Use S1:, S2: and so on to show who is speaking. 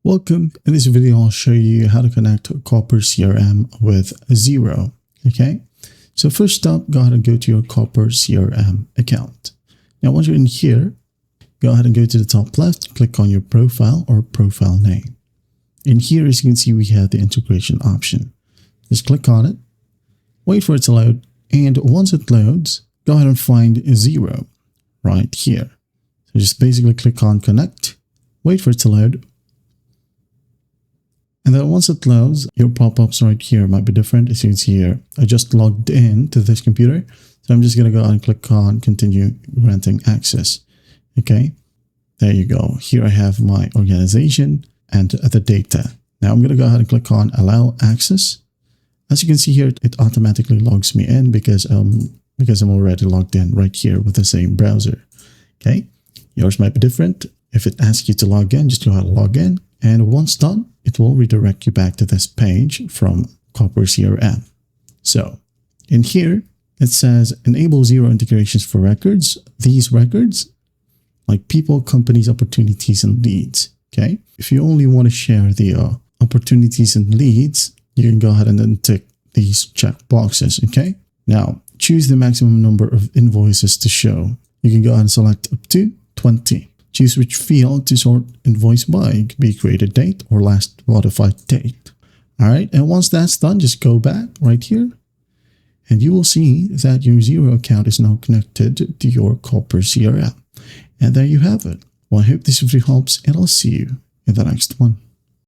S1: Welcome. In this video, I'll show you how to connect Copper CRM with Xero. Okay. So first up, go ahead and go to your Copper CRM account. Now, once you're in here, go ahead and go to the top left, click on your profile or profile name. In here, as you can see, we have the integration option. Just click on it, wait for it to load. And once it loads, go ahead and find Xero right here. So just basically click on connect, wait for it to load. And then once it loads, your pop-ups right here might be different. As you can see here, I just logged in to this computer. So I'm just going to go ahead and click on continue granting access. Okay, there you go. Here I have my organization and the data. Now I'm going to go ahead and click on allow access. As you can see here, it automatically logs me in because I'm already logged in right here with the same browser. Okay, yours might be different. If it asks you to log in, just go ahead and log in. And once done, it will redirect you back to this page from Copper CRM. So in here, it says enable Xero integrations for records. These records, like people, companies, opportunities, and leads. Okay. If you only want to share the opportunities and leads, you can go ahead and then tick these check boxes. Okay. Now choose the maximum number of invoices to show. You can go ahead and select up to 20. Choose which field to sort invoice by. It could be created date or last modified date. All right. And once that's done, just go back right here and you will see that your Xero account is now connected to your Copper CRM. And there you have it. Well, I hope this video helps and I'll see you in the next one.